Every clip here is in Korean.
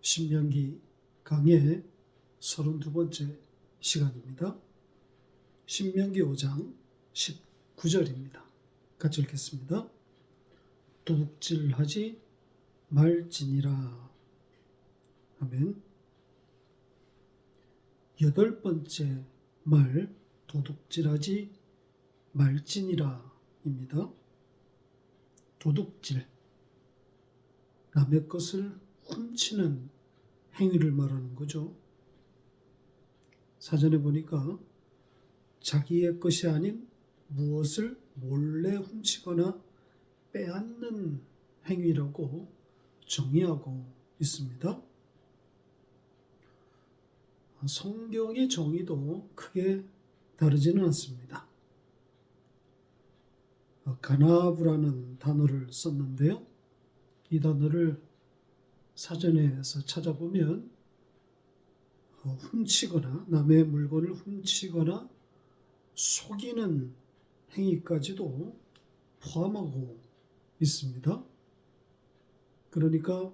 신명기 강의 32번째 시간입니다. 신명기 5장 19절입니다. 같이 읽겠습니다. 도둑질하지 말지니라. 아멘. 8번째 말, 도둑질하지 말지니라 입니다. 도둑질, 남의 것을 훔치는 행위를 말하는 거죠. 사전에 보니까 자기의 것이 아닌 무엇을 몰래 훔치거나 빼앗는 행위라고 정의하고 있습니다. 성경의 정의도 크게 다르지는 않습니다. 가나브라는 단어를 썼는데요. 이 단어를 사전에서 찾아보면 훔치거나 남의 물건을 훔치거나 속이는 행위까지도 포함하고 있습니다. 그러니까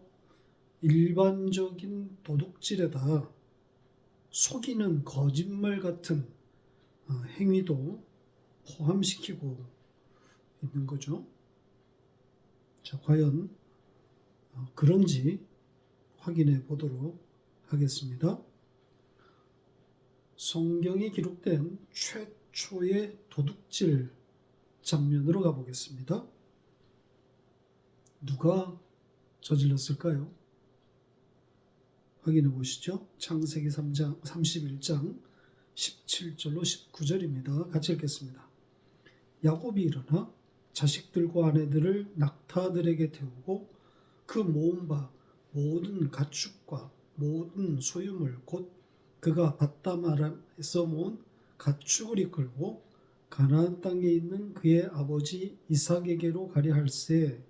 일반적인 도둑질에다 속이는 거짓말 같은 행위도 포함시키고 있는 거죠. 자, 과연 그런지 확인해 보도록 하겠습니다. 성경에 기록된 최초의 도둑질 장면으로 가보겠습니다. 누가 저질렀을까요? 확인해 보시죠. 창세기 3장 31장 17절로 19절입니다. 같이 읽겠습니다. 야곱이 일어나 자식들과 아내들을 낙타들에게 태우고 그 모은 바 모든 가축과 모든 소유물 곧 그가 밧다마람에서 모은 가축을 이끌고 가나안 땅에 있는 그의 아버지 이삭에게로 가려 할세.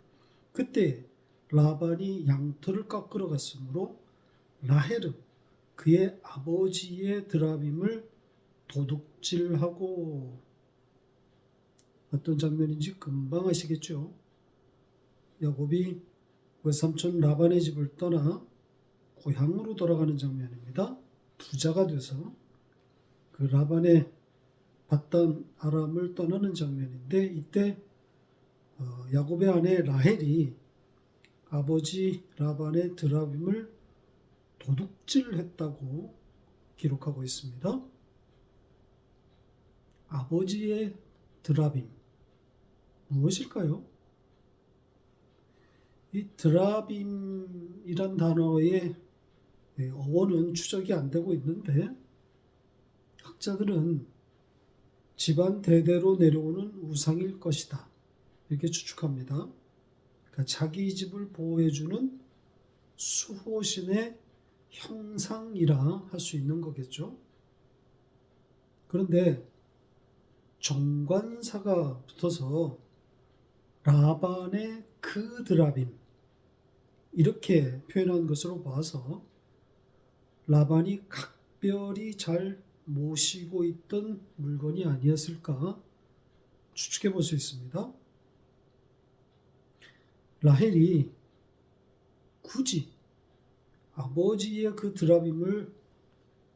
그때 라반이 양털을 깎으러 갔으므로 라헬은 그의 아버지의 드라빔을 도둑질하고. 어떤 장면인지 금방 아시겠죠? 야곱이 외삼촌 라반의 집을 떠나 고향으로 돌아가는 장면입니다. 부자가 돼서 그 라반의 밧단 아람을 떠나는 장면인데, 이때 야곱의 아내 라헬이 아버지 라반의 드라빔을 도둑질했다고 기록하고 있습니다. 아버지의 드라빔, 무엇일까요? 이 드라빔이란 단어의 어원은 추적이 안 되고 있는데, 학자들은 집안 대대로 내려오는 우상일 것이다, 이렇게 추측합니다. 그러니까 자기 집을 보호해주는 수호신의 형상이라 할 수 있는 거겠죠. 그런데 정관사가 붙어서 라반의 그 드라빔, 이렇게 표현한 것으로 봐서 라반이 각별히 잘 모시고 있던 물건이 아니었을까 추측해 볼 수 있습니다. 라헬이 굳이 아버지의 그 드라빔을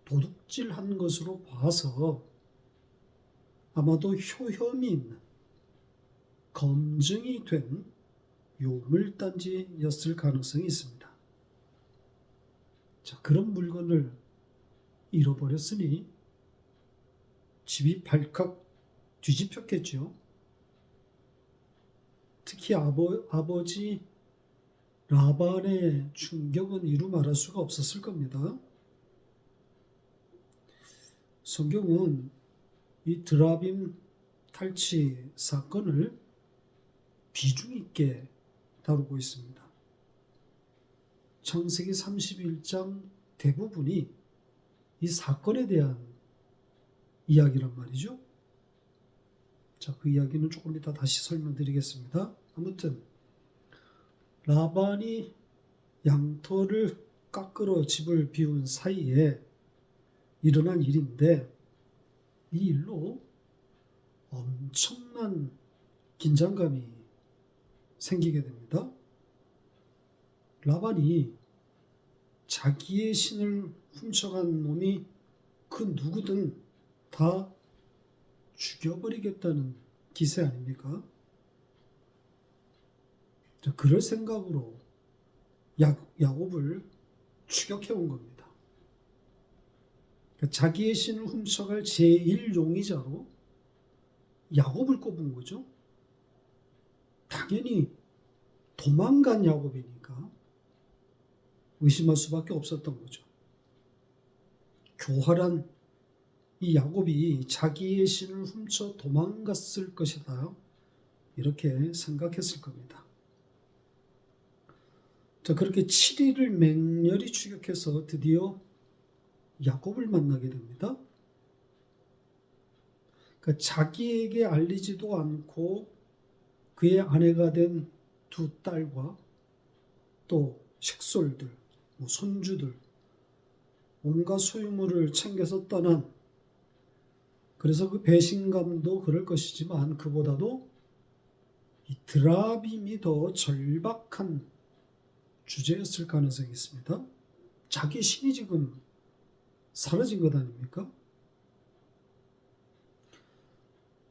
도둑질한 것으로 봐서 아마도 효험이 있는, 검증이 된 요물단지였을 가능성이 있습니다. 자, 그런 물건을 잃어버렸으니 집이 발칵 뒤집혔겠죠. 특히 아버지 라반의 충격은 이루 말할 수가 없었을 겁니다. 성경은 이 드라빔 탈취 사건을 비중 있게 다루고 있습니다. 창세기 31장 대부분이 이 사건에 대한 이야기란 말이죠. 자, 그 이야기는 조금 이따 다시 설명드리겠습니다. 아무튼 라반이 양털을 깎으러 집을 비운 사이에 일어난 일인데, 이 일로 엄청난 긴장감이 생기게 됩니다. 라반이 자기의 신을 훔쳐간 놈이 그 누구든 다 죽여버리겠다는 기세 아닙니까? 자, 그럴 생각으로 야곱을 추격해 온 겁니다. 그러니까 자기의 신을 훔쳐갈 제1용의자로 야곱을 꼽은 거죠. 당연히 도망간 야곱이니까 의심할 수밖에 없었던 거죠. 교활한 이 야곱이 자기의 신을 훔쳐 도망갔을 것이다. 이렇게 생각했을 겁니다. 자, 그렇게 7일을 맹렬히 추격해서 드디어 야곱을 만나게 됩니다. 그러니까 자기에게 알리지도 않고 그의 아내가 된 두 딸과 또 식솔들, 손주들, 온갖 소유물을 챙겨서 떠난, 그래서 그 배신감도 그럴 것이지만 그보다도 이 드라빔이 더 절박한 주제였을 가능성이 있습니다. 자기 신이 지금 사라진 것 아닙니까?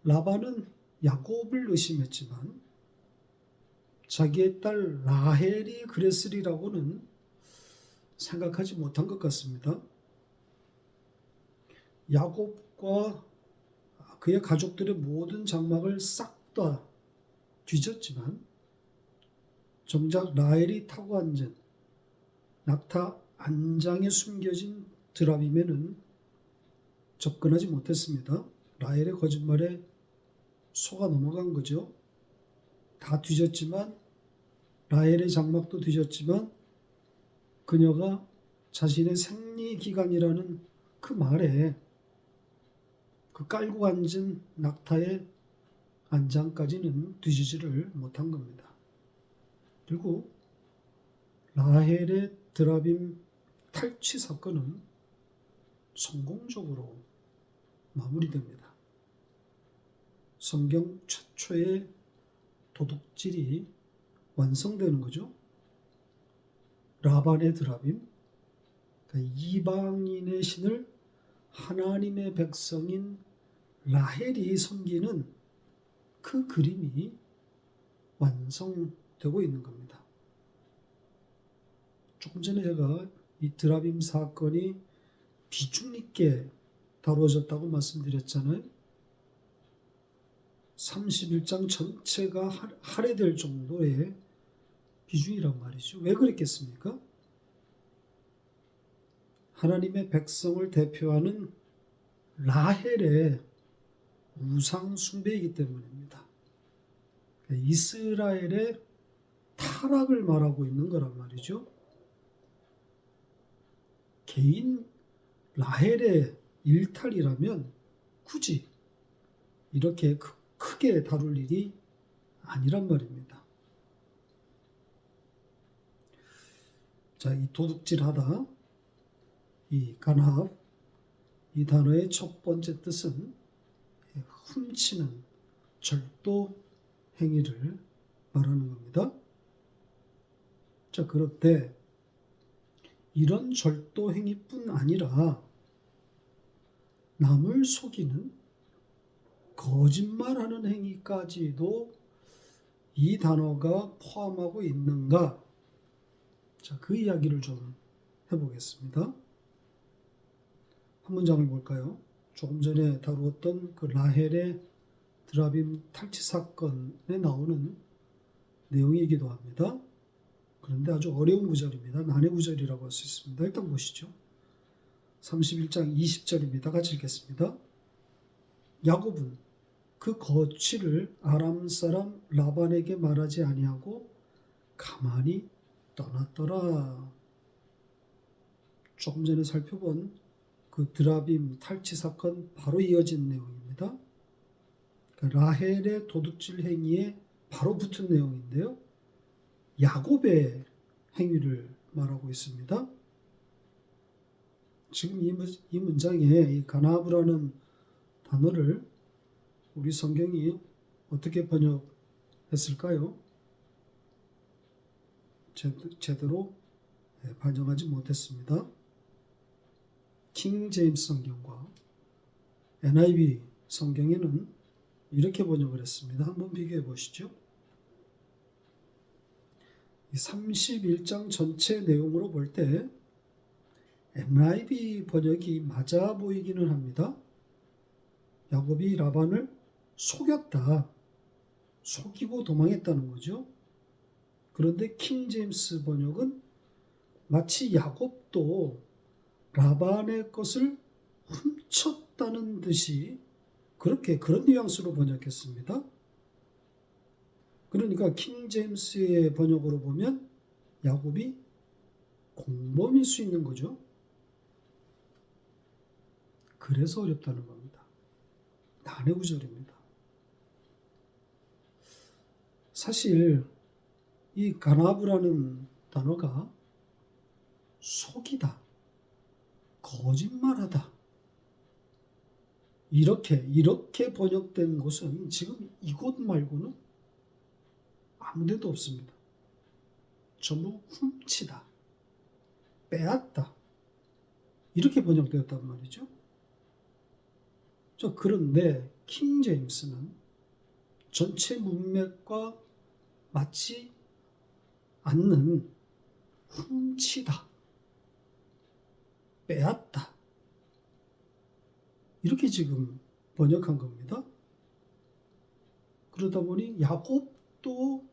라반은 야곱을 의심했지만 자기의 딸 라헬이 그랬으리라고는 생각하지 못한 것 같습니다. 야곱과 그의 가족들의 모든 장막을 싹 다 뒤졌지만 정작 라헬이 타고 앉은 낙타 안장에 숨겨진 드라빔에는 접근하지 못했습니다. 라헬의 거짓말에 속아 넘어간 거죠. 다 뒤졌지만, 라헬의 장막도 뒤졌지만 그녀가 자신의 생리기간이라는 그 말에 그 깔고 앉은 낙타의 안장까지는 뒤지지를 못한 겁니다. 그리고 라헬의 드라빔 탈취 사건은 성공적으로 마무리됩니다. 성경 최초의 도둑질이 완성되는 거죠. 라반의 드라빔, 그러니까 이방인의 신을 하나님의 백성인 라헬이 섬기는 그 그림이 완성되고 있는 겁니다. 조금 전에 제가 이 드라빔 사건이 비중 있게 다루어졌다고 말씀드렸잖아요. 31장 전체가 할애될 정도의 비중이란 말이죠. 왜 그랬겠습니까? 하나님의 백성을 대표하는 라헬의 우상 숭배이기 때문입니다. 이스라엘의 타락을 말하고 있는 거란 말이죠. 개인 라헬의 일탈이라면 굳이 이렇게 크게 다룰 일이 아니란 말입니다. 자, 이 도둑질하다, 이 간합, 이 단어의 첫 번째 뜻은 훔치는 절도 행위를 말하는 겁니다. 자, 그런데 이런 절도 행위뿐 아니라 남을 속이는 거짓말하는 행위까지도 이 단어가 포함하고 있는가? 자, 그 이야기를 좀 해보겠습니다. 한 문장을 볼까요? 조금 전에 다루었던 그 라헬의 드라빔 탈취 사건에 나오는 내용이기도 합니다. 그런데 아주 어려운 구절입니다. 난해 구절이라고 할 수 있습니다. 일단 보시죠. 31장 20절입니다. 같이 읽겠습니다. 야곱은 그 거취를 아람 사람 라반에게 말하지 아니하고 가만히 떠났더라. 조금 전에 살펴본 그 드라빔 탈취 사건 바로 이어진 내용입니다. 그러니까 라헬의 도둑질 행위에 바로 붙은 내용인데요. 야곱의 행위를 말하고 있습니다. 지금 이 문장에 이 가나브라는 단어를 우리 성경이 어떻게 번역했을까요? 제대로 반영하지 못했습니다. 킹 제임스 성경과 NIV 성경에는 이렇게 번역을 했습니다. 한번 비교해 보시죠. 31장 전체 내용으로 볼 때 NIV 번역이 맞아 보이기는 합니다. 야곱이 라반을 속였다. 속이고 도망했다는 거죠. 그런데 킹 제임스 번역은 마치 야곱도 라반의 것을 훔쳤다는 듯이 그런 뉘앙스로 번역했습니다. 그러니까 킹 제임스의 번역으로 보면 야곱이 공범일 수 있는 거죠. 그래서 어렵다는 겁니다. 난해 구절입니다. 사실 이 가나브라는 단어가 속이다, 거짓말하다 이렇게 번역된 곳은 지금 이곳 말고는 아무 데도 없습니다. 전부 훔치다, 빼앗다 이렇게 번역되었단 말이죠. 그런데 킹 제임스는 전체 문맥과 맞지 않는 훔치다, 빼앗다 이렇게 지금 번역한 겁니다. 그러다 보니 야곱도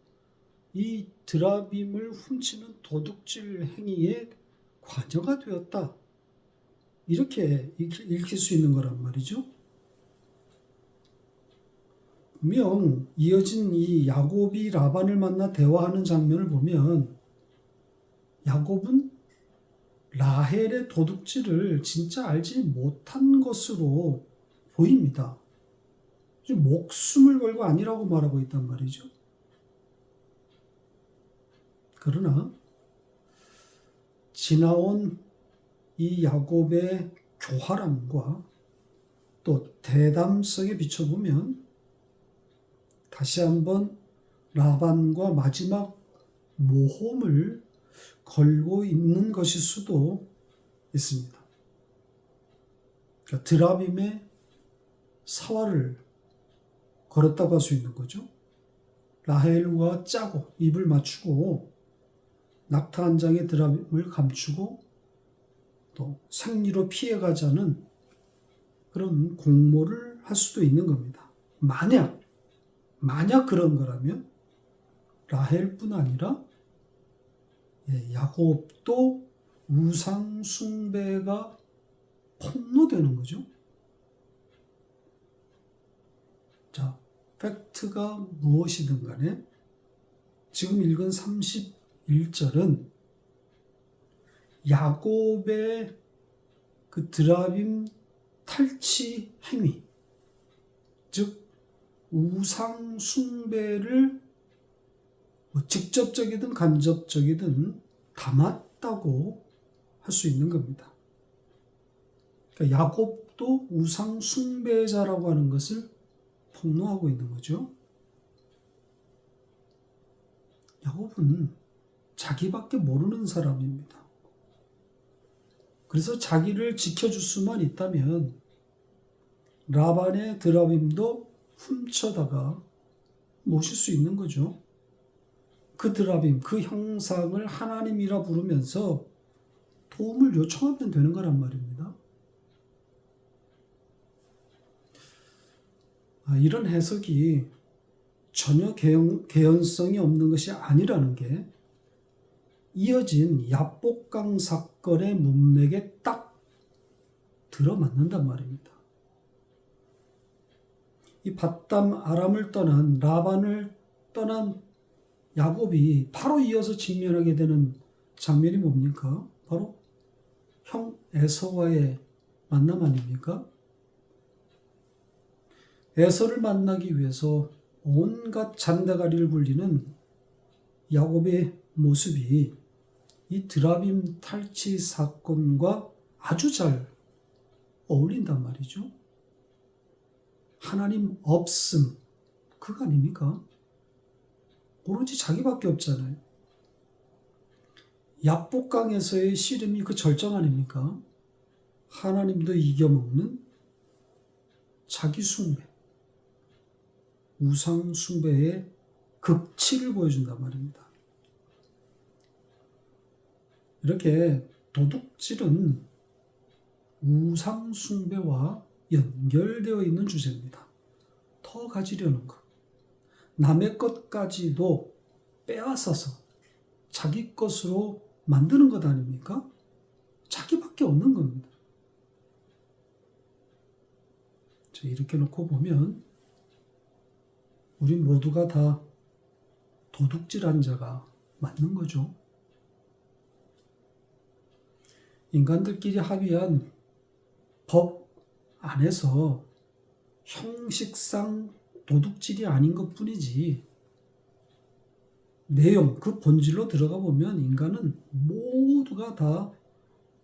이 드라빔을 훔치는 도둑질 행위에 관여가 되었다. 이렇게 읽힐 수 있는 거란 말이죠. 분명 이어진 이 야곱이 라반을 만나 대화하는 장면을 보면 야곱은 라헬의 도둑질을 진짜 알지 못한 것으로 보입니다. 목숨을 걸고 아니라고 말하고 있단 말이죠. 그러나 지나온 이 야곱의 교활함과 또 대담성에 비춰보면 다시 한번 라반과 마지막 모험을 걸고 있는 것일 수도 있습니다. 그러니까 드라빔의 사활을 걸었다고 할 수 있는 거죠. 라헬과 짜고 입을 맞추고 낙타 한 장의 드라빔을 감추고 또 생리로 피해가자는 그런 공모를 할 수도 있는 겁니다. 만약 그런 거라면 라헬뿐 아니라 야곱도 우상 숭배가 폭로되는 거죠. 자, 팩트가 무엇이든 간에 지금 읽은 31절은 야곱의 그 드라빔 탈취 행위, 즉 우상 숭배를 직접적이든 간접적이든 담았다고 할 수 있는 겁니다. 그러니까 야곱도 우상 숭배자라고 하는 것을 폭로하고 있는 거죠. 야곱은 자기밖에 모르는 사람입니다. 그래서 자기를 지켜줄 수만 있다면 라반의 드라빔도 훔쳐다가 모실 수 있는 거죠. 그 드라빔, 그 형상을 하나님이라 부르면서 도움을 요청하면 되는 거란 말입니다. 이런 해석이 전혀 개연성이 없는 것이 아니라는 게 이어진 야복강 사건의 문맥에 딱 들어맞는단 말입니다. 이 밧담 아람을 떠난 라반을 떠난 야곱이 바로 이어서 직면하게 되는 장면이 뭡니까? 바로 형 에서와의 만남 아닙니까? 에서를 만나기 위해서 온갖 잔대가리를 굴리는 야곱의 모습이 이 드라빔 탈취 사건과 아주 잘 어울린단 말이죠. 하나님 없음, 그거 아닙니까? 오로지 자기밖에 없잖아요. 약복강에서의 씨름이 그 절정 아닙니까? 하나님도 이겨먹는 자기 숭배, 우상 숭배의 극치를 보여준단 말입니다. 이렇게 도둑질은 우상 숭배와 연결되어 있는 주제입니다. 더 가지려는 것, 남의 것까지도 빼앗아서 자기 것으로 만드는 것 아닙니까? 자기밖에 없는 겁니다. 자, 이렇게 놓고 보면 우리 모두가 다 도둑질한 자가 맞는 거죠. 인간들끼리 합의한 법 안에서 형식상 도둑질이 아닌 것뿐이지 내용, 그 본질로 들어가 보면 인간은 모두가 다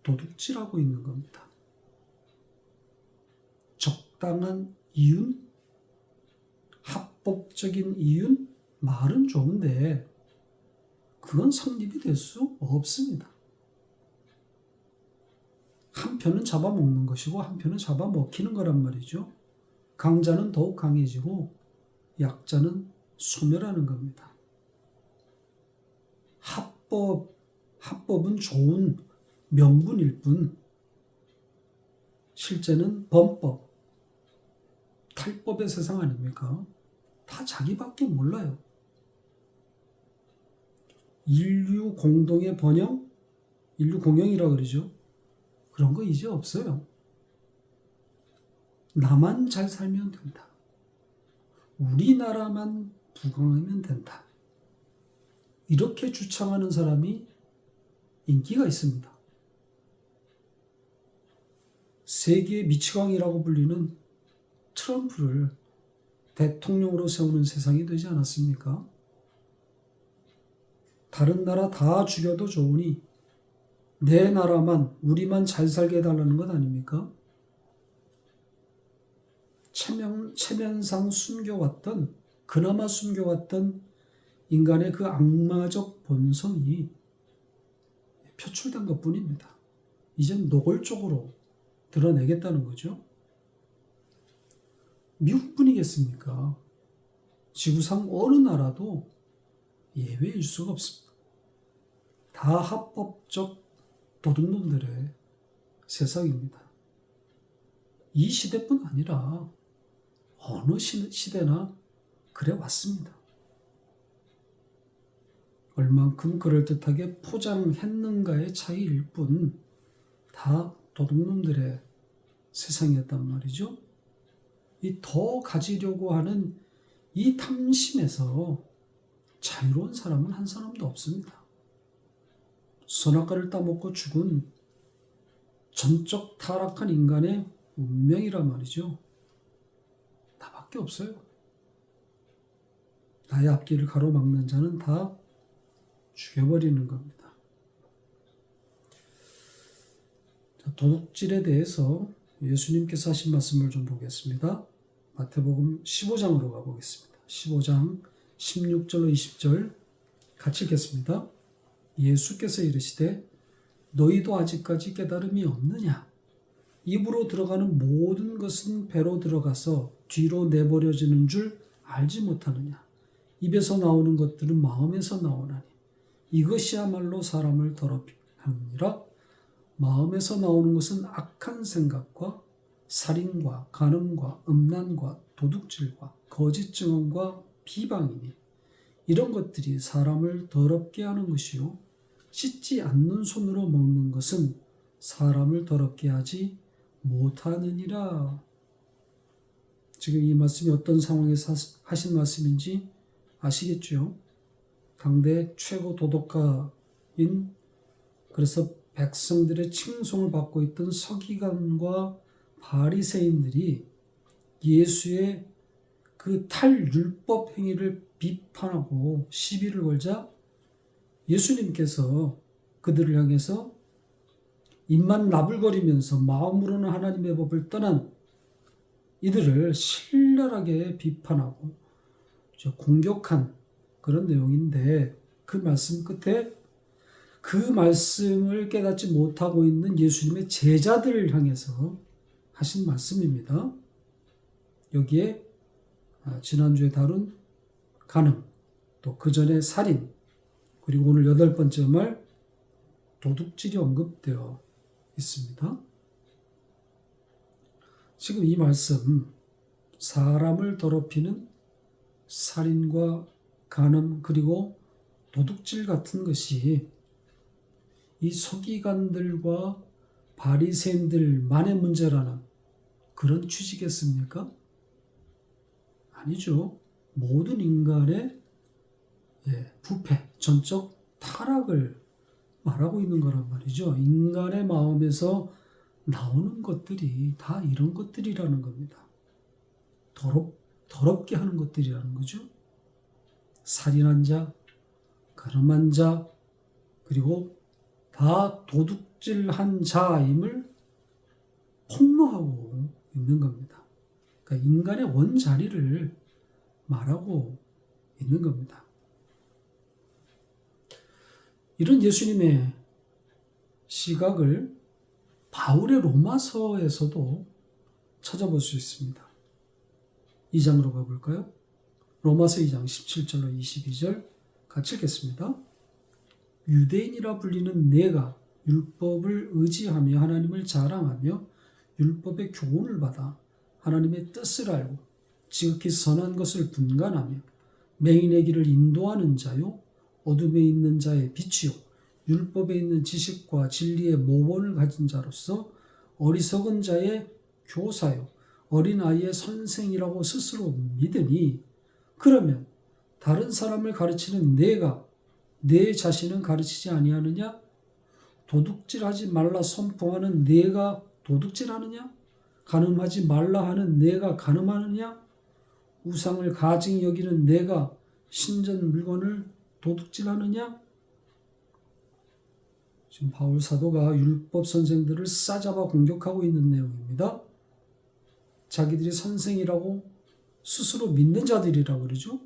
도둑질하고 있는 겁니다. 적당한 이윤, 합법적인 이윤, 말은 좋은데 그건 성립이 될 수 없습니다. 한편은 잡아먹는 것이고 한편은 잡아먹히는 거란 말이죠. 강자는 더욱 강해지고 약자는 소멸하는 겁니다. 합법은 좋은 명분일 뿐 실제는 범법, 탈법의 세상 아닙니까? 다 자기밖에 몰라요. 인류 공동의 번영, 인류 공영이라고 그러죠. 그런 거 이제 없어요. 나만 잘 살면 된다. 우리나라만 부강하면 된다. 이렇게 주창하는 사람이 인기가 있습니다. 세계의 미치광이라고 불리는 트럼프를 대통령으로 세우는 세상이 되지 않았습니까? 다른 나라 다 죽여도 좋으니 내 나라만, 우리만 잘 살게 해달라는 것 아닙니까? 체면상 숨겨왔던, 그나마 숨겨왔던 인간의 그 악마적 본성이 표출된 것 뿐입니다. 이젠 노골적으로 드러내겠다는 거죠. 미국뿐이겠습니까? 지구상 어느 나라도 예외일 수가 없습니다. 다 합법적 도둑놈들의 세상입니다. 이 시대뿐 아니라 어느 시대나 그래 왔습니다. 얼만큼 그럴듯하게 포장했는가의 차이일 뿐 다 도둑놈들의 세상이었단 말이죠. 이 더 가지려고 하는 이 탐심에서 자유로운 사람은 한 사람도 없습니다. 선악과를 따먹고 죽은 전적 타락한 인간의 운명이란 말이죠. 나밖에 없어요. 나의 앞길을 가로막는 자는 다 죽여버리는 겁니다. 자, 도둑질에 대해서 예수님께서 하신 말씀을 좀 보겠습니다. 마태복음 15장으로 가보겠습니다. 15장 16절로 20절 같이 읽겠습니다. 예수께서 이르시되 너희도 아직까지 깨달음이 없느냐? 입으로 들어가는 모든 것은 배로 들어가서 뒤로 내버려지는 줄 알지 못하느냐? 입에서 나오는 것들은 마음에서 나오나니 이것이야말로 사람을 더럽히느니라. 마음에서 나오는 것은 악한 생각과 살인과 간음과 음란과 도둑질과 거짓 증언과 비방이니 이런 것들이 사람을 더럽게 하는 것이요 씻지 않는 손으로 먹는 것은 사람을 더럽게 하지 못하느니라. 지금 이 말씀이 어떤 상황에서 하신 말씀인지 아시겠죠? 당대 최고 도덕가인, 그래서 백성들의 칭송을 받고 있던 서기관과 바리새인들이 예수의 그 탈율법 행위를 비판하고 시비를 걸자 예수님께서 그들을 향해서 입만 나불거리면서 마음으로는 하나님의 법을 떠난 이들을 신랄하게 비판하고 공격한 그런 내용인데 그 말씀 끝에 그 말씀을 깨닫지 못하고 있는 예수님의 제자들을 향해서 하신 말씀입니다. 여기에 지난주에 다룬 간음, 또 그 전에 살인, 그리고 오늘 8번째 말 도둑질이 언급되어 있습니다. 지금 이 말씀, 사람을 더럽히는 살인과 간음 그리고 도둑질 같은 것이 이 서기관들과 바리새인들만의 문제라는 그런 취지겠습니까? 아니죠. 모든 인간의 부패, 전적 타락을 말하고 있는 거란 말이죠. 인간의 마음에서 나오는 것들이 다 이런 것들이라는 겁니다. 더럽게 하는 것들이라는 거죠. 살인한 자, 간음한 자, 그리고 다 도둑질한 자임을 폭로하고 있는 겁니다. 그러니까 인간의 원자리를 말하고 있는 겁니다. 이런 예수님의 시각을 바울의 로마서에서도 찾아볼 수 있습니다. 2장으로 가볼까요? 로마서 2장 17절로 22절 같이 읽겠습니다. 유대인이라 불리는 내가 율법을 의지하며 하나님을 자랑하며 율법의 교훈을 받아 하나님의 뜻을 알고 지극히 선한 것을 분간하며 맹인의 길을 인도하는 자요 어둠에 있는 자의 빛이요 율법에 있는 지식과 진리의 모본을 가진 자로서 어리석은 자의 교사요 어린아이의 선생이라고 스스로 믿으니 그러면 다른 사람을 가르치는 내가 내 자신은 가르치지 아니하느냐? 도둑질하지 말라 선포하는 내가 도둑질하느냐? 간음하지 말라 하는 내가 간음하느냐? 우상을 가증히 여기는 내가 신전 물건을 도둑질하느냐? 지금 바울 사도가 율법 선생들을 싸잡아 공격하고 있는 내용입니다. 자기들이 선생이라고 스스로 믿는 자들이라고 그러죠.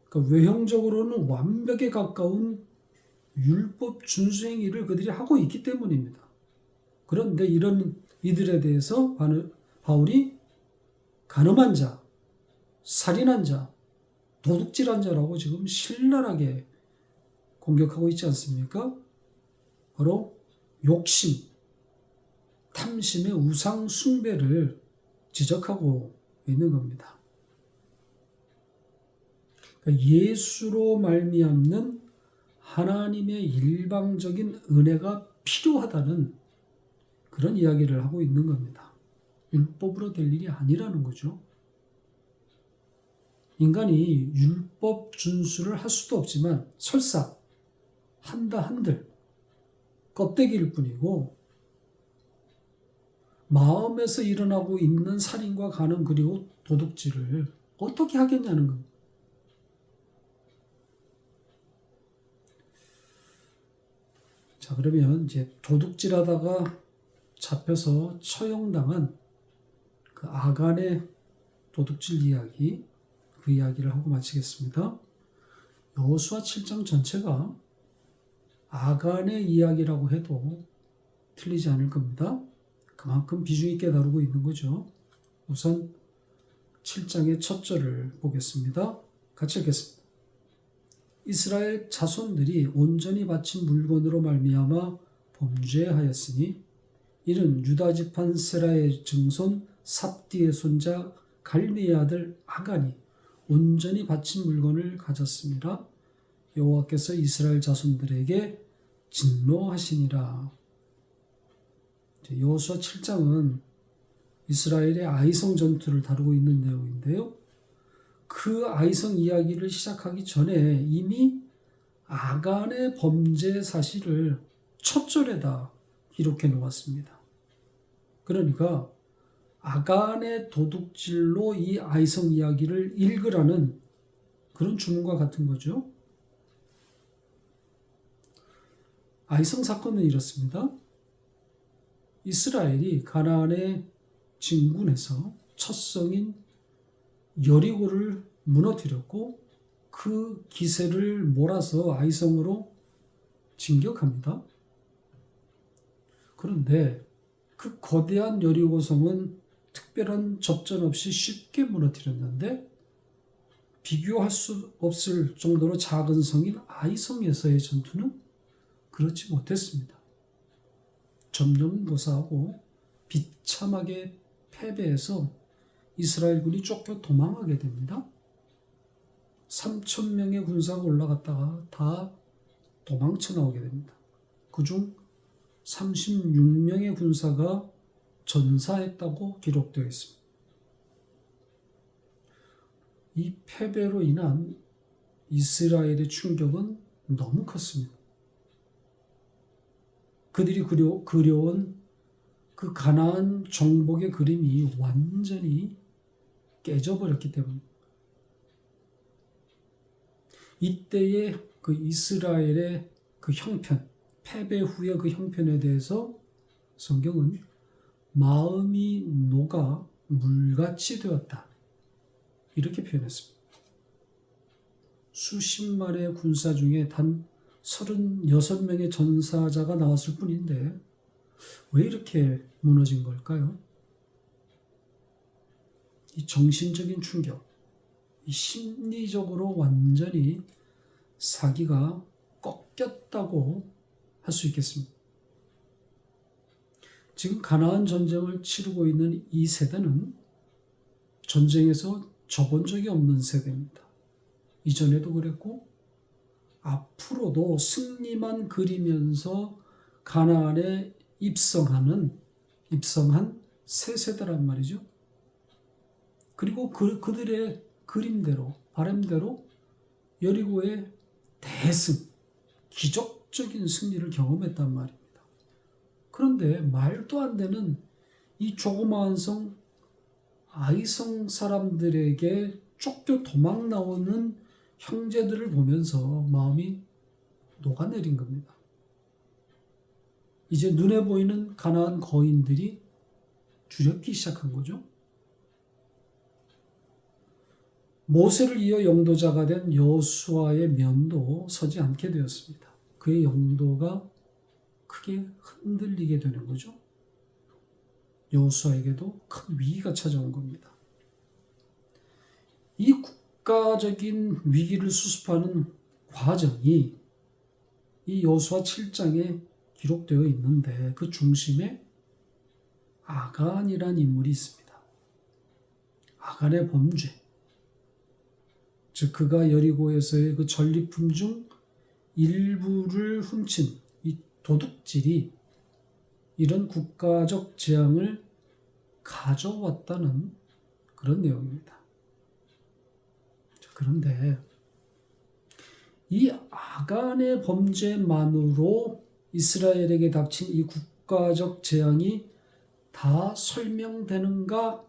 그러니까 외형적으로는 완벽에 가까운 율법 준수 행위를 그들이 하고 있기 때문입니다. 그런데 이런 이들에 대해서 바울이 간음한 자, 살인한 자, 도둑질한 자라고 지금 신랄하게 공격하고 있지 않습니까? 바로 욕심, 탐심의 우상 숭배를 지적하고 있는 겁니다. 그러니까 예수로 말미암는 하나님의 일방적인 은혜가 필요하다는 그런 이야기를 하고 있는 겁니다. 율법으로 될 일이 아니라는 거죠. 인간이 율법 준수를 할 수도 없지만 설사 한다 한들 껍데기일 뿐이고 마음에서 일어나고 있는 살인과 간음 그리고 도둑질을 어떻게 하겠냐는 겁니다. 자, 그러면 이제 도둑질하다가 잡혀서 처형당한 그 아간의 도둑질 이야기, 그 이야기를 하고 마치겠습니다. 여호수아 7장 전체가 아간의 이야기라고 해도 틀리지 않을 겁니다. 그만큼 비중 있게 다루고 있는 거죠. 우선 7장의 첫 절을 보겠습니다. 같이 읽겠습니다. 이스라엘 자손들이 온전히 바친 물건으로 말미암아 범죄하였으니 이는 유다 지판 세라의 증손 삽디의 손자 갈미의 아들 아간이 온전히 바친 물건을 가졌습니다. 여호와께서 이스라엘 자손들에게 진노하시니라. 여호수아 7장은 이스라엘의 아이성 전투를 다루고 있는 내용인데요. 그 아이성 이야기를 시작하기 전에 이미 아간의 범죄 사실을 첫 절에다 기록해 놓았습니다. 그러니까 아간의 도둑질로 이 아이성 이야기를 읽으라는 그런 주문과 같은 거죠. 아이성 사건은 이렇습니다. 이스라엘이 가나안의 진군에서 첫 성인 여리고를 무너뜨렸고 그 기세를 몰아서 아이성으로 진격합니다. 그런데 그 거대한 여리고성은 특별한 접전 없이 쉽게 무너뜨렸는데 비교할 수 없을 정도로 작은 성인 아이성에서의 전투는 그렇지 못했습니다. 점령무사하고 비참하게 패배해서 이스라엘군이 쫓겨 도망하게 됩니다. 3,000명의 군사가 올라갔다가 다 도망쳐 나오게 됩니다. 그중 36명의 군사가 전사했다고 기록되어 있습니다. 이 패배로 인한 이스라엘의 충격은 너무 컸습니다. 그들이 그려온 그 가나안 정복의 그림이 완전히 깨져버렸기 때문에 이때의 그 이스라엘의 그 형편, 패배 후의 그 형편에 대해서 성경은 마음이 녹아 물같이 되었다, 이렇게 표현했습니다. 수십만의 군사 중에 단 36명의 전사자가 나왔을 뿐인데 왜 이렇게 무너진 걸까요? 이 정신적인 충격, 이 심리적으로 완전히 사기가 꺾였다고 할 수 있겠습니다. 지금 가나안 전쟁을 치르고 있는 이 세대는 전쟁에서 져본 적이 없는 세대입니다. 이전에도 그랬고 앞으로도 승리만 그리면서 가나안에 입성한 새 세대란 말이죠. 그리고 그들의 그림대로, 바람대로 여리고의 대승, 기적적인 승리를 경험했단 말입니다. 그런데 말도 안 되는 이 조그마한 성 아이성 사람들에게 쫓겨 도망 나오는 형제들을 보면서 마음이 녹아내린 겁니다. 이제 눈에 보이는 가나안 거인들이 두렵기 시작한 거죠. 모세를 이어 영도자가 된 여호수아의 면도 서지 않게 되었습니다. 그의 영도가 크게 흔들리게 되는 거죠. 여호수아에게도 큰 위기가 찾아온 겁니다. 이 국가적인 위기를 수습하는 과정이 이 여호수아 7장에 기록되어 있는데 그 중심에 아간이라는 인물이 있습니다. 아간의 범죄, 즉 그가 여리고에서의 그 전리품 중 일부를 훔친 이 도둑질이 이런 국가적 재앙을 가져왔다는 그런 내용입니다. 그런데 이 아간의 범죄만으로 이스라엘에게 닥친 이 국가적 재앙이 다 설명되는가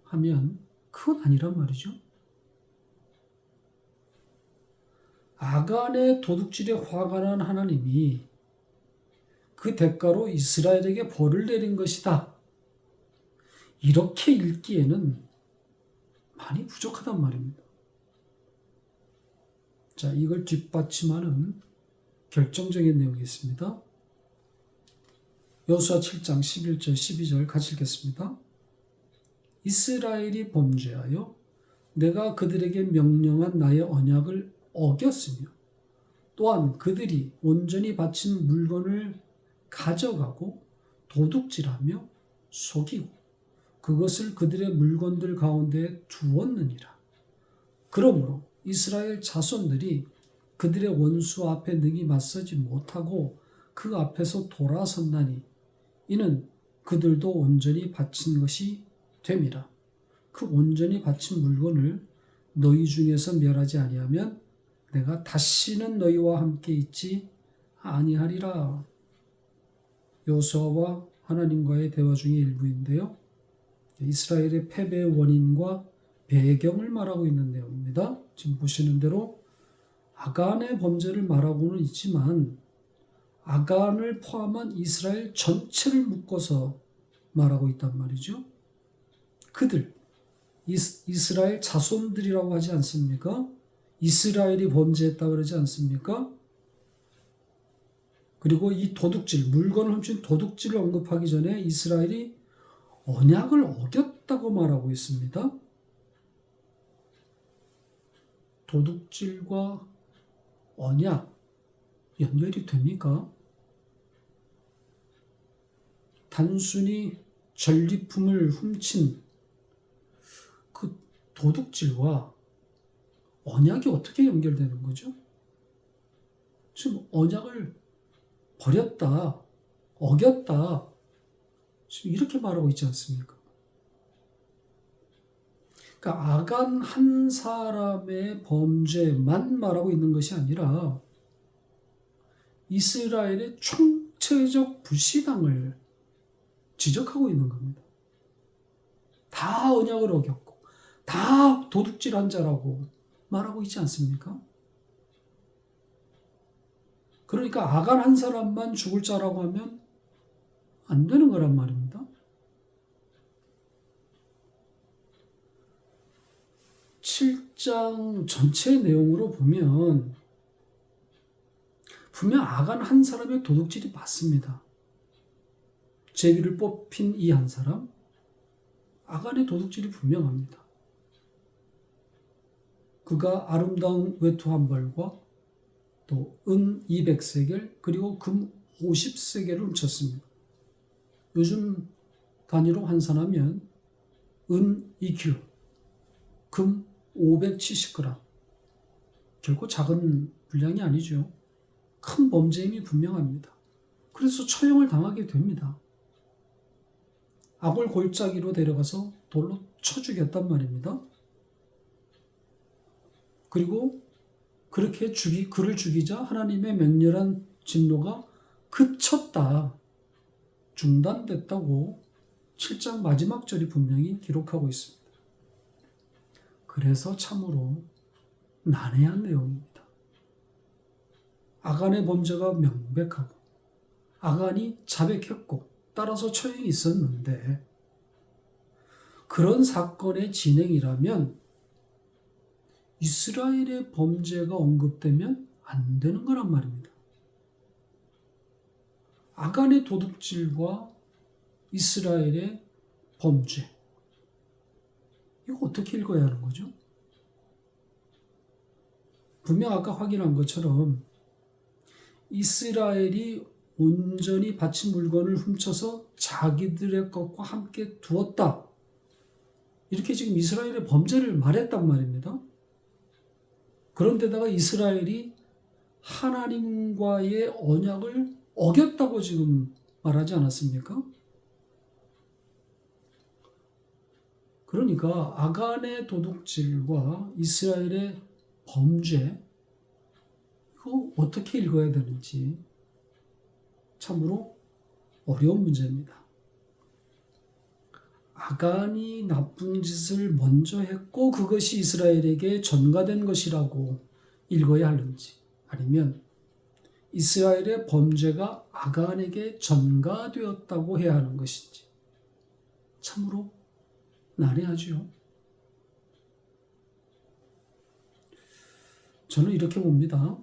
하면 그건 아니란 말이죠. 아간의 도둑질에 화가 난 하나님이 그 대가로 이스라엘에게 벌을 내린 것이다, 이렇게 읽기에는 많이 부족하단 말입니다. 자, 이걸 뒷받침하는 결정적인 내용이 있습니다. 여호수아 7장 11절 12절 같이 읽겠습니다. 이스라엘이 범죄하여 내가 그들에게 명령한 나의 언약을 어겼으며 또한 그들이 온전히 바친 물건을 가져가고 도둑질하며 속이고 그것을 그들의 물건들 가운데 두었느니라. 그러므로 이스라엘 자손들이 그들의 원수 앞에 능히 맞서지 못하고 그 앞에서 돌아선다니 이는 그들도 온전히 바친 것이 됨이라. 그 온전히 바친 물건을 너희 중에서 멸하지 아니하면 내가 다시는 너희와 함께 있지 아니하리라. 여호수아와 하나님과의 대화 중의 일부인데요. 이스라엘의 패배의 원인과 배경을 말하고 있는 내용입니다. 지금 보시는 대로 아간의 범죄를 말하고는 있지만 아간을 포함한 이스라엘 전체를 묶어서 말하고 있단 말이죠. 그들, 이스라엘 자손들이라고 하지 않습니까? 이스라엘이 범죄했다고 그러지 않습니까? 그리고 이 도둑질, 물건을 훔친 도둑질을 언급하기 전에 이스라엘이 언약을 어겼다고 말하고 있습니다. 도둑질과 언약 연결이 됩니까? 단순히 전리품을 훔친 그 도둑질과 언약이 어떻게 연결되는 거죠? 지금 언약을 버렸다, 어겼다, 지금 이렇게 말하고 있지 않습니까? 그러니까 아간 한 사람의 범죄만 말하고 있는 것이 아니라 이스라엘의 총체적 불신앙을 지적하고 있는 겁니다. 다 언약을 어겼고 다 도둑질한 자라고 말하고 있지 않습니까? 그러니까 아간 한 사람만 죽을 자라고 하면 안 되는 거란 말입니다. 7장 전체 내용으로 보면 분명 아간 한 사람의 도둑질이 맞습니다. 제비를 뽑힌 이 한 사람, 아간의 도둑질이 분명합니다. 그가 아름다운 외투 한 벌과 또 은 200세겔 그리고 금 50세겔을 훔쳤습니다. 요즘 단위로 환산하면 은 2kg, 금 570g. 결코 작은 분량이 아니죠. 큰 범죄임이 분명합니다. 그래서 처형을 당하게 됩니다. 악을 골짜기로 데려가서 돌로 쳐 죽였단 말입니다. 그리고 그렇게 그를 죽이자 하나님의 맹렬한 진노가 그쳤다, 중단됐다고 7장 마지막 절이 분명히 기록하고 있습니다. 그래서 참으로 난해한 내용입니다. 아간의 범죄가 명백하고 아간이 자백했고 따라서 처형이 있었는데 그런 사건의 진행이라면 이스라엘의 범죄가 언급되면 안 되는 거란 말입니다. 아간의 도둑질과 이스라엘의 범죄, 이거 어떻게 읽어야 하는 거죠? 분명 아까 확인한 것처럼 이스라엘이 온전히 바친 물건을 훔쳐서 자기들의 것과 함께 두었다, 이렇게 지금 이스라엘의 범죄를 말했단 말입니다. 그런데다가 이스라엘이 하나님과의 언약을 어겼다고 지금 말하지 않았습니까? 그러니까 아간의 도둑질과 이스라엘의 범죄, 이거 어떻게 읽어야 되는지 참으로 어려운 문제입니다. 아간이 나쁜 짓을 먼저 했고 그것이 이스라엘에게 전가된 것이라고 읽어야 하는지, 아니면 이스라엘의 범죄가 아간에게 전가되었다고 해야 하는 것인지 참으로 난해하지요. 저는 이렇게 봅니다.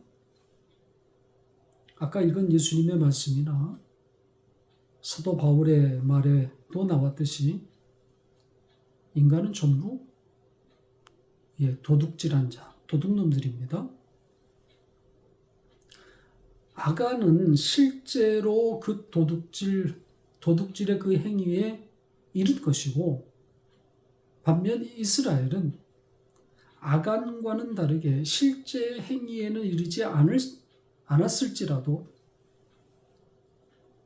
아까 읽은 예수님의 말씀이나 사도 바울의 말에도 나왔듯이 인간은 전부 도둑질한 자, 도둑놈들입니다. 아간은 실제로 그 도둑질의 그 행위에 이른 것이고, 반면 이스라엘은 아간과는 다르게 실제 행위에는 이르지 않았을지라도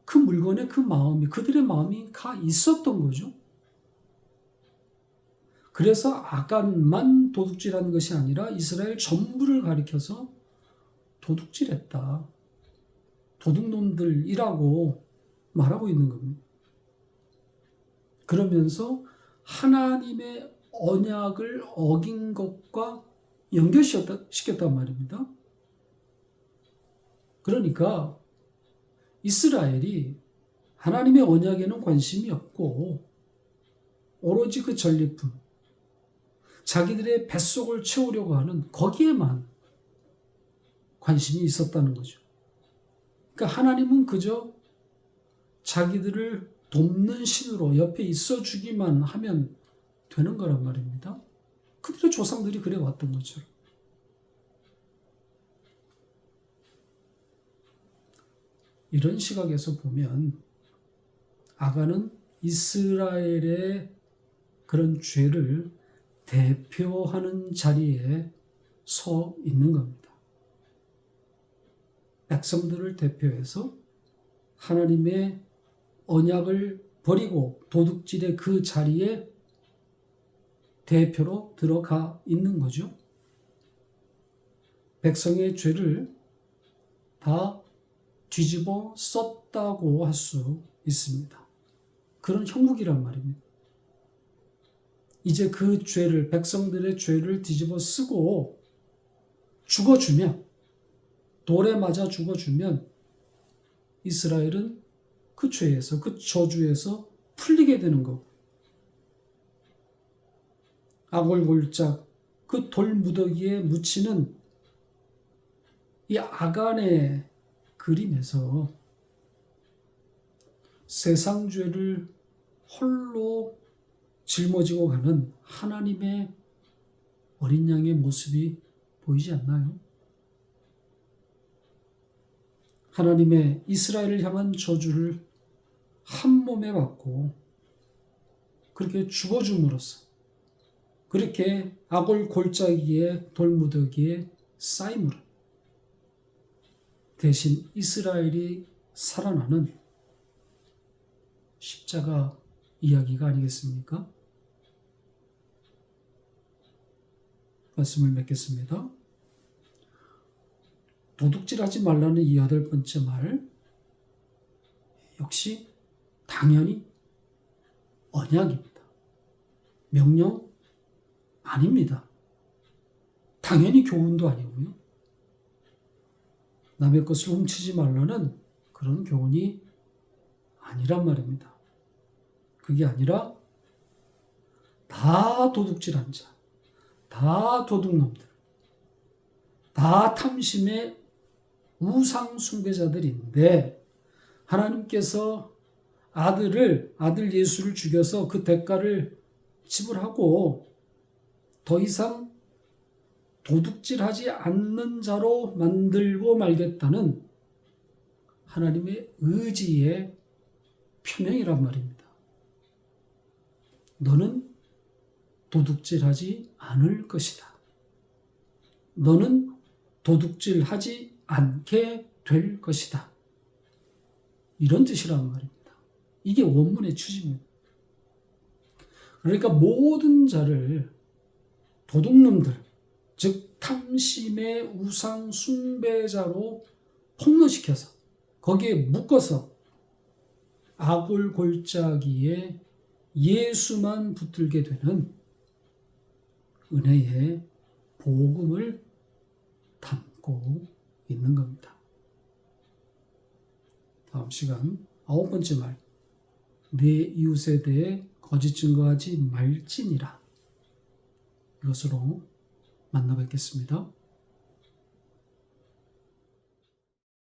그 물건에 그 마음이, 그들의 마음이 가 있었던 거죠. 그래서 아간만 도둑질한 것이 아니라 이스라엘 전부를 가리켜서 도둑질했다, 도둑놈들이라고 말하고 있는 겁니다. 그러면서 하나님의 언약을 어긴 것과 연결시켰단 말입니다. 그러니까 이스라엘이 하나님의 언약에는 관심이 없고 오로지 그 전리품, 자기들의 뱃속을 채우려고 하는 거기에만 관심이 있었다는 거죠. 그러니까 하나님은 그저 자기들을 돕는 신으로 옆에 있어 주기만 하면 되는 거란 말입니다. 그들의 조상들이 그래 왔던 것처럼. 이런 시각에서 보면 아간은 이스라엘의 그런 죄를 대표하는 자리에 서 있는 겁니다. 백성들을 대표해서 하나님의 언약을 버리고 도둑질의 그 자리에 대표로 들어가 있는 거죠. 백성의 죄를 다 뒤집어 썼다고 할 수 있습니다. 그런 형국이란 말입니다. 이제 그 죄를, 백성들의 죄를 뒤집어 쓰고 죽어주면, 돌에 맞아 죽어주면 이스라엘은 그 죄에서, 그 저주에서 풀리게 되는 거고, 아골골짝 그 돌무더기에 묻히는 이 아간의 그림에서 세상 죄를 홀로 짊어지고 가는 하나님의 어린 양의 모습이 보이지 않나요? 하나님의 이스라엘을 향한 저주를 한 몸에 받고 그렇게 죽어줌으로써, 그렇게 아골 골짜기에 돌무더기에 쌓임으로 대신 이스라엘이 살아나는 십자가 이야기가 아니겠습니까? 말씀을 맺겠습니다. 도둑질하지 말라는 이 8번째 말, 역시 당연히 언약입니다. 명령 아닙니다. 당연히 교훈도 아니고요. 남의 것을 훔치지 말라는 그런 교훈이 아니란 말입니다. 그게 아니라 다 도둑질한 자, 다 도둑놈들, 다 탐심의 우상 숭배자들인데 하나님께서 아들 예수를 죽여서 그 대가를 지불하고 더 이상 도둑질하지 않는 자로 만들고 말겠다는 하나님의 의지의 표명이란 말입니다. 너는 도둑질하지 않을 것이다. 너는 도둑질하지 않게 될 것이다. 이런 뜻이란 말입니다. 이게 원문의 취지입니다. 그러니까 모든 자를 도둑놈들, 즉 탐심의 우상 숭배자로 폭로시켜서 거기에 묶어서 아골 골짜기에 예수만 붙들게 되는 은혜의 복음을 담고 있는 겁니다. 다음 시간 9번째 말, 내 이웃에 대해 거짓 증거하지 말지니라. 이것으로 만나 뵙겠습니다.